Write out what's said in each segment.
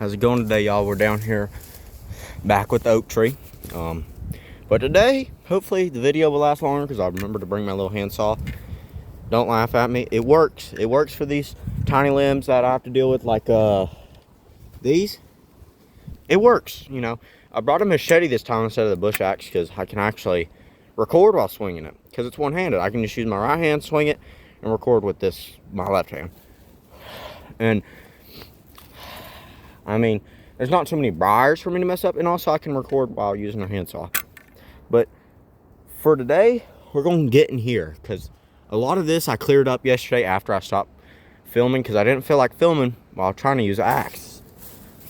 How's it going today, y'all? We're down here back with the oak tree. But today, hopefully the video will last longer because I remember to bring my little handsaw. Don't laugh at me. It works. It works for these tiny limbs that I have to deal with, like these. It works, you know. I brought a machete this time instead of the bush axe because I can actually record while swinging it. Because it's one-handed. I can just use my right hand, swing it, and record with this, my left hand. And I mean, there's not too many briars for me to mess up, and also I can record while using a handsaw. But for today, we're going to get in here, because a lot of this I cleared up yesterday after I stopped filming, because I didn't feel like filming while trying to use an axe.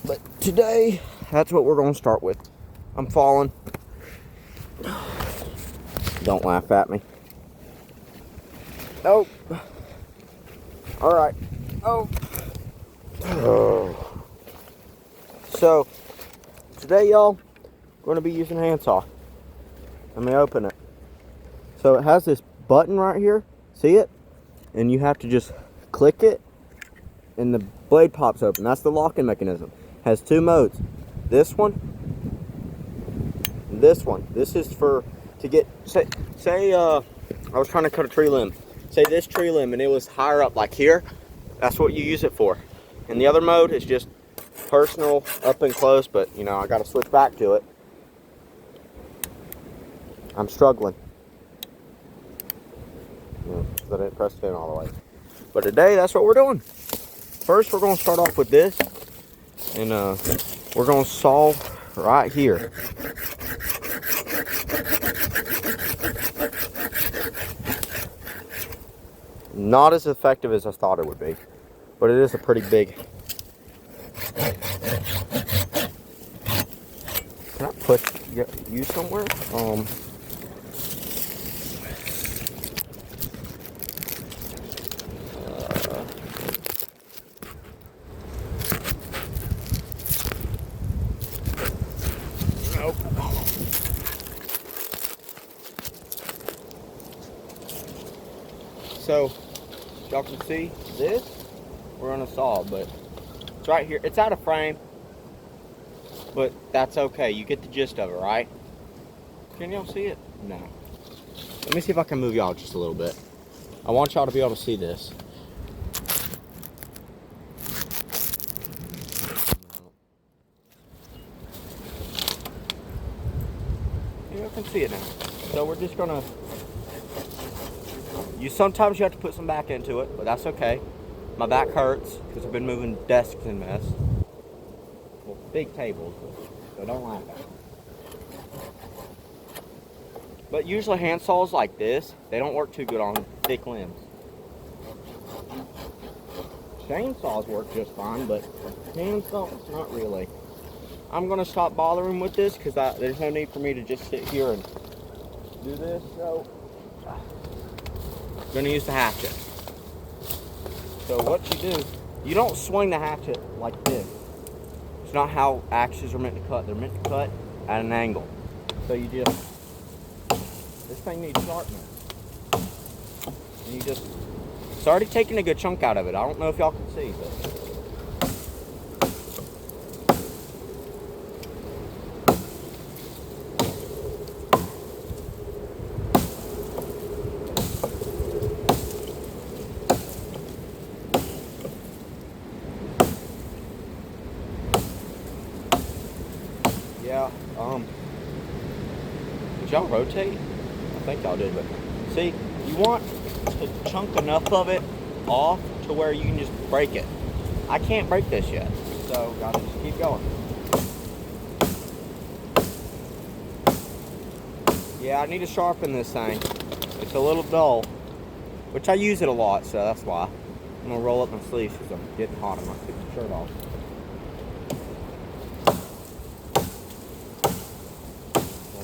But today, that's what we're going to start with. I'm falling. Don't laugh at me. Oh. All right. Oh. Oh. So, today, y'all, we're going to be using a handsaw. Let me open it. So, it has this button right here. See it? And you have to just click it, and the blade pops open. That's the locking mechanism. It has two modes. This one, and this one. This is for, to get, say I was trying to cut a tree limb. Say this tree limb, and it was higher up, like here. That's what you use it for. And the other mode is just personal, up and close, but you know, I gotta switch back to it. I'm struggling. I didn't press it in all the way. But today, that's what we're doing. First, we're gonna start off with this, and we're gonna saw right here. Not as effective as I thought it would be, but it is a pretty big. Can I push you somewhere? Nope. So, y'all can see this. We're on a saw, but it's right here. It's out of frame. But that's okay. You get the gist of it, right? Can y'all see it? No. Let me see if I can move y'all just a little bit. I want y'all to be able to see this. You can see it now. So we're just gonna. Sometimes you have to put some back into it, but that's okay. My back hurts because I've been moving desks and mess. Well, big tables, so don't laugh at it. But usually hand saws like this, they don't work too good on thick limbs. Chainsaws work just fine, but hand saws, not really. I'm gonna stop bothering with this because there's no need for me to just sit here and do this. So I'm gonna use the hatchet. So what you do, you don't swing the hatchet like this. It's not how axes are meant to cut. They're meant to cut at an angle. So you just, this thing needs sharpness. And you just, it's already taking a good chunk out of it. I don't know if y'all can see, but. Yeah, did y'all rotate? I think y'all did, but see, you want to chunk enough of it off to where you can just break it. I can't break this yet, so gotta just keep going. Yeah, I need to sharpen this thing. It's a little dull, which I use it a lot, so that's why. I'm gonna roll up my sleeves because I'm getting hot. I'm gonna take the shirt off.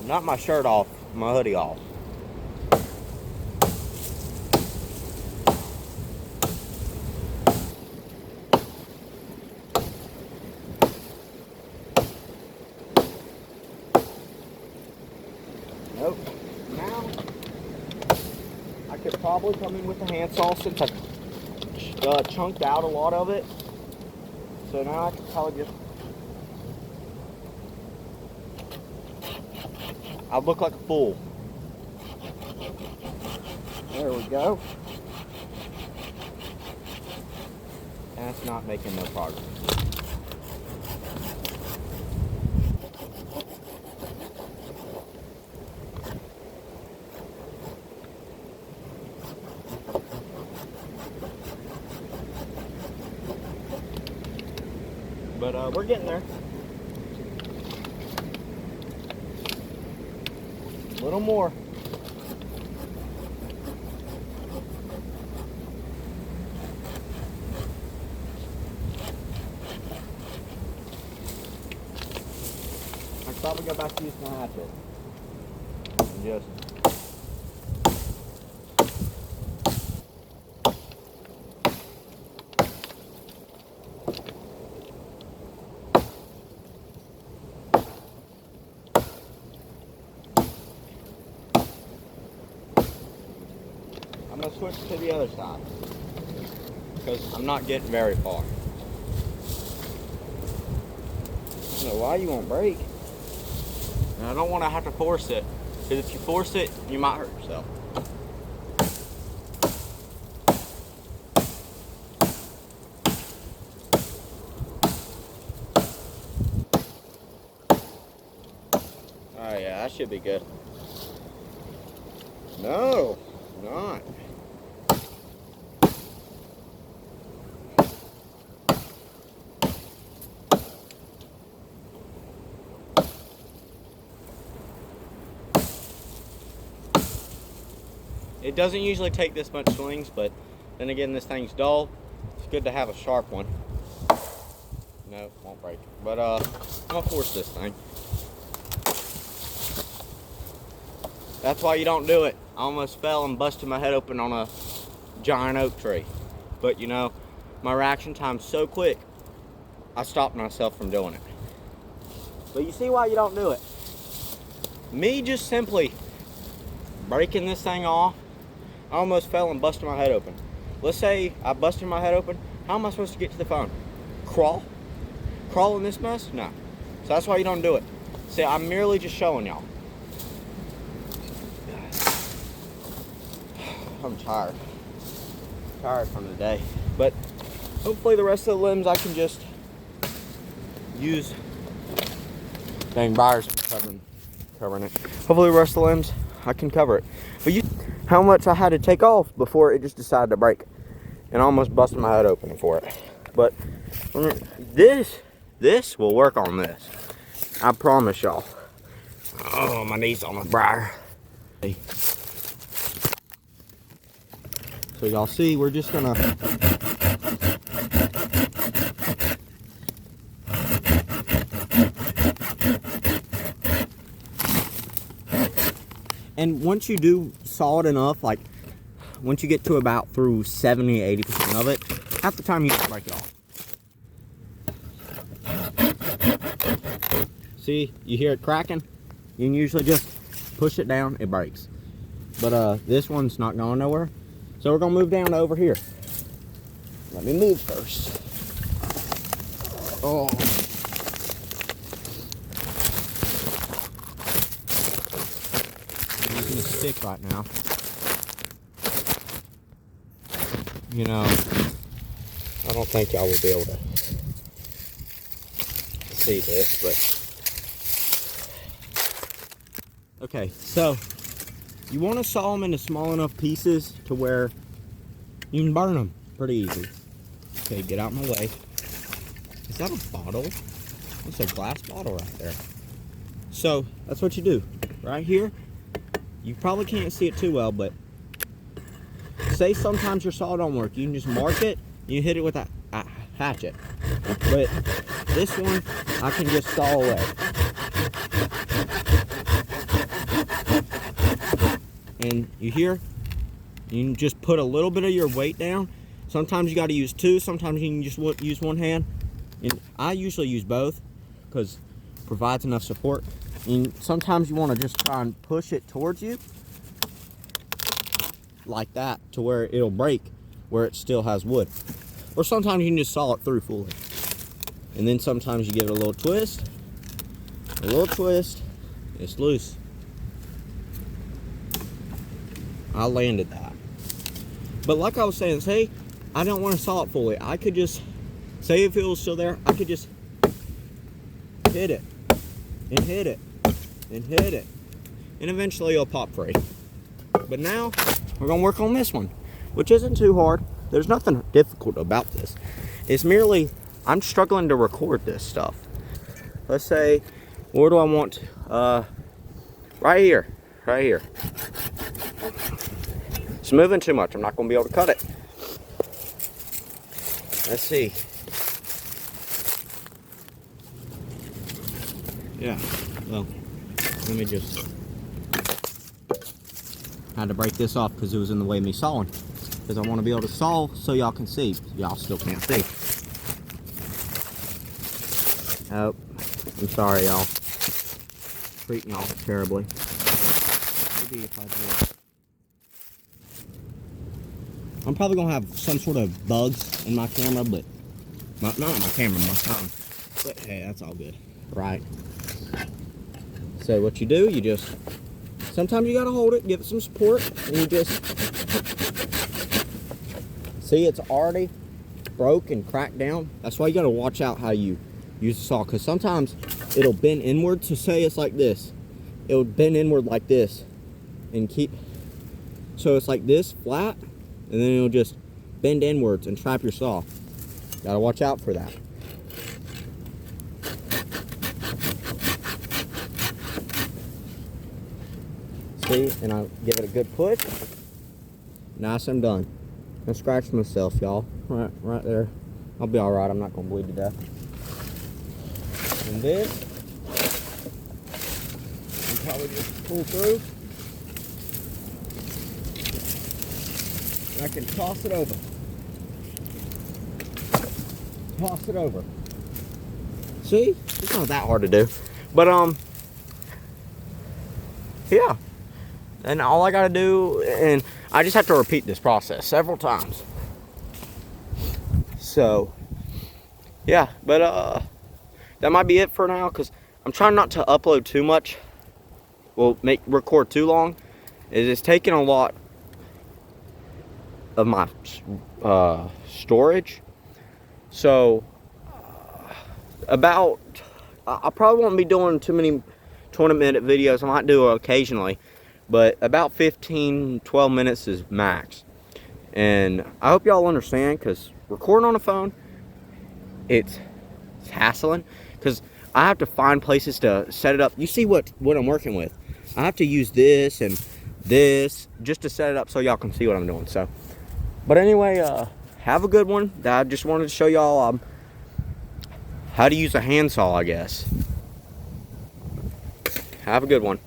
Not my shirt off, my hoodie off. Nope. Now, I could probably come in with the handsaw since I chunked out a lot of it. So now I could probably just I look like a fool. There we go. That's not making no progress. But we're getting there. A little more. I could probably go back to using the hatchet. And just I'm going to switch to the other side because I'm not getting very far. I don't know why you won't break. And I don't want to have to force it, because if you force it, you might hurt yourself. Oh yeah, that should be good. No, not. It doesn't usually take this much swings, but then again, this thing's dull. It's good to have a sharp one. No, it won't break. But I'm gonna force this thing. That's why you don't do it. I almost fell and busted my head open on a giant oak tree. But you know, my reaction time's so quick, I stopped myself from doing it. But you see why you don't do it. Me just simply breaking this thing off, I almost fell and busted my head open. Let's say I busted my head open. How am I supposed to get to the phone? Crawl? Crawl in this mess? No. So that's why you don't do it. See, I'm merely just showing y'all. I'm tired. Tired from the day. But hopefully the rest of the limbs I can just use. Dang, Briar's covering it. Hopefully the rest of the limbs I can cover it. But you how much I had to take off before it just decided to break. And I almost busted my head open for it. But this will work on this. I promise y'all. Oh, my knee's on the briar. So y'all see, we're just gonna and once you do saw it enough, like once you get to about through 70-80% of it, half the time you just break it off. See, you hear it cracking? You can usually just push it down, it breaks. But this one's not going nowhere. So we're gonna move down to over here. Let me move first. Oh. I'm using a stick right now. You know, I don't think y'all will be able to see this, but okay, so you want to saw them into small enough pieces to where you can burn them pretty easy. Okay, get out of my way. Is that a bottle? That's a glass bottle right there. So that's what you do right here. You probably can't see it too well, but say sometimes your saw don't work, you can just mark it, you hit it with a hatchet. But this one, I can just saw away. And you hear, you can just put a little bit of your weight down. Sometimes you got to use two, sometimes you can just use one hand. And I usually use both because it provides enough support. And sometimes you want to just try and push it towards you like that to where it'll break where it still has wood. Or sometimes you can just saw it through fully. And then sometimes you give it a little twist, it's loose. I landed that. But like I was saying, say I don't want to saw it fully. I could just, say if it was still there, I could just hit it, and hit it, and hit it. And eventually it'll pop free. But now, we're going to work on this one, which isn't too hard. There's nothing difficult about this. It's merely, I'm struggling to record this stuff. Let's say, where do I want, right here. It's moving too much. I'm not going to be able to cut it. Let's see. Yeah, well, let me just, I had to break this off because it was in the way of me sawing. Because I want to be able to saw so y'all can see. Y'all still can't see. Oh, I'm sorry, y'all. Treating y'all terribly. Maybe if I do. I'm probably going to have some sort of bugs in my camera, but not my camera, my phone. But hey, that's all good, right? So what you do, you just, sometimes you got to hold it, give it some support, and you just, see it's already broke and cracked down. That's why you got to watch out how you use the saw, because sometimes it'll bend inward. So say it's like this, it'll bend inward like this and keep, so it's like this flat, and then it'll just bend inwards and trap your saw. Gotta watch out for that. See, and I'll give it a good push. Nice and done. I scratched myself, y'all. Right there. I'll be alright, I'm not gonna bleed to death. And this, I'll probably just pull through. I can toss it over. Toss it over. See? It's not that hard to do. But, yeah. And all I gotta do, and I just have to repeat this process several times. So, yeah. But, that might be it for now, because I'm trying not to upload too much. Well, record too long. It is taking a lot of my storage. So I probably won't be doing too many 20-minute videos. I might do it occasionally, but about 15-12 minutes is max. And I hope y'all understand, because recording on a phone, it's hassling, because I have to find places to set it up. You see what I'm working with. I have to use this and this just to set it up so y'all can see what I'm doing. So, but anyway, have a good one. I just wanted to show y'all how to use a handsaw, I guess. Have a good one.